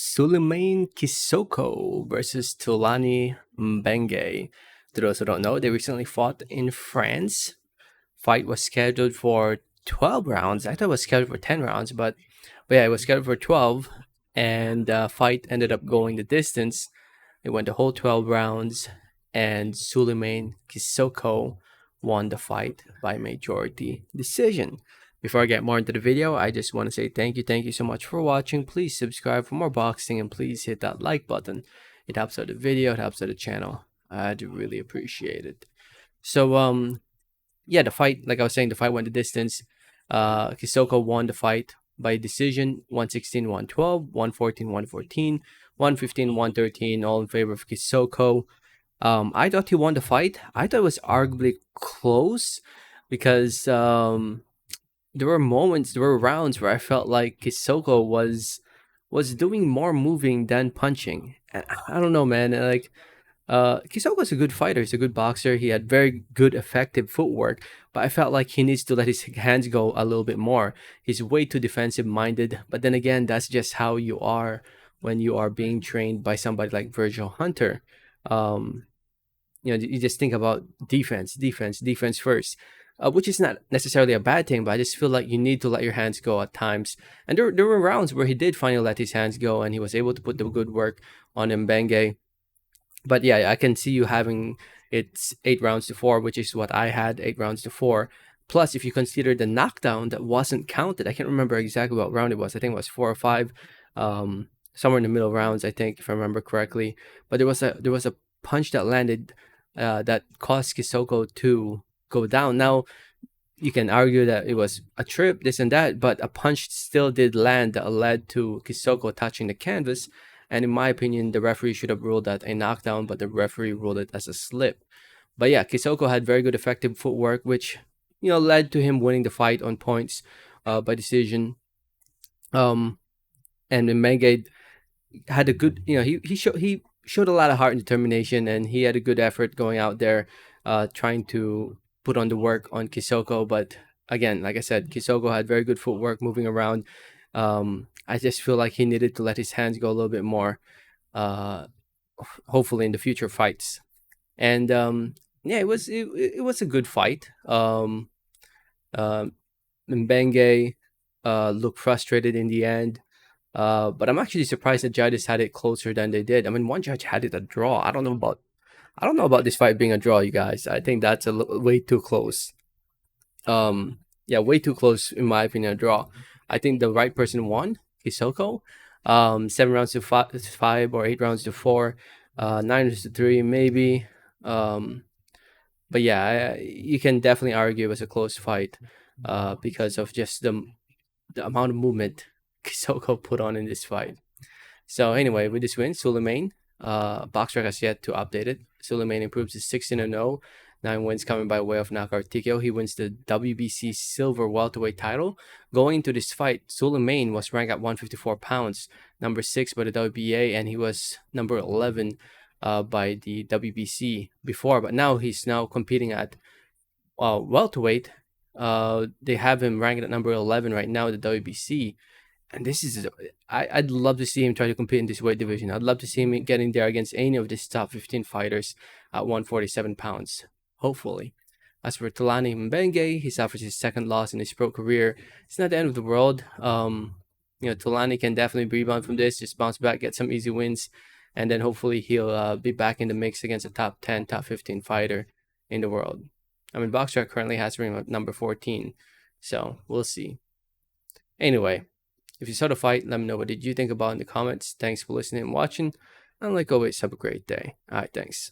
Souleymane Cissokho versus Thulani Mbenge. To those who don't know, they recently fought in France. Fight was scheduled for 12 rounds. I thought it was scheduled for 10 rounds, but yeah, it was scheduled for 12, and fight ended up going the distance. It went the whole 12 rounds, and Souleymane Cissokho won the fight by majority decision. Before I get more into the video, I just want to say thank you so much for watching. Please subscribe for more boxing, and please hit that like button. It helps out the video, it helps out the channel. I'd really appreciate it. So yeah, the fight, like I was saying, the fight went the distance. Cissokho won the fight by decision, 116-112, 114-114, 115-113, all in favor of Cissokho. I thought he won the fight. I thought it was arguably close because there were moments, there were rounds where I felt like Cissokho was doing more moving than punching. And I don't know, man. Like Cissokho's a good fighter. He's a good boxer. He had very good, effective footwork, but I felt like he needs to let his hands go a little bit more. He's way too defensive-minded. But then again, that's just how you are when you are being trained by somebody like Virgil Hunter. You just think about defense first. Which is not necessarily a bad thing, but I just feel like you need to let your hands go at times. And there were rounds where he did finally let his hands go, and he was able to put the good work on Mbenge. But yeah, I can see you having it's 8-4, which is what I had, 8-4. Plus, if you consider the knockdown that wasn't counted, I can't remember exactly what round it was. I think it was 4 or 5, somewhere in the middle rounds, I think, if I remember correctly. But there was a punch that landed that caused Cissokho to go down. Now, you can argue that it was a trip, this and that, but a punch still did land that led to Cissokho touching the canvas. And in my opinion, the referee should have ruled that a knockdown, but the referee ruled it as a slip. But yeah, Cissokho had very good effective footwork, which led to him winning the fight on points by decision. And Mbenge had a good, he showed a lot of heart and determination, and he had a good effort going out there trying to put on the work on Cissokho. But again, like I said, Cissokho had very good footwork moving around. I just feel like he needed to let his hands go a little bit more, hopefully in the future fights. And yeah, it was a good fight. Mbenge looked frustrated in the end, but I'm actually surprised the judges had it closer than they did. I mean, one judge had it a draw. I don't know about this fight being a draw, you guys. I think that's way too close. Yeah, way too close in my opinion, a draw. I think the right person won, Cissokho. 7-5 or 8-4, 9-3 maybe. But yeah, you can definitely argue it was a close fight because of just the amount of movement Cissokho put on in this fight. So anyway, with this win, Souleymane, BoxRec has yet to update it. Souleymane improves to 16-0, 9 wins coming by way of knockout TKO. He wins the WBC silver welterweight title. Going into this fight, Souleymane was ranked at 154 pounds, number 6 by the WBA, and he was number 11 by the WBC before. But now he's competing at welterweight. They have him ranked at number 11 right now at the WBC. And this is, I'd love to see him try to compete in this weight division. I'd love to see him getting there against any of these top 15 fighters at 147 pounds, hopefully. As for Thulani Mbenge, he suffers his second loss in his pro career. It's not the end of the world. Thulani can definitely rebound from this, just bounce back, get some easy wins, and then hopefully he'll be back in the mix against a top 10, top 15 fighter in the world. I mean, BoxRec currently has him at number 14, so we'll see. Anyway, if you saw the fight, let me know what did you think about in the comments. Thanks for listening and watching. And like always, have a great day. All right, thanks.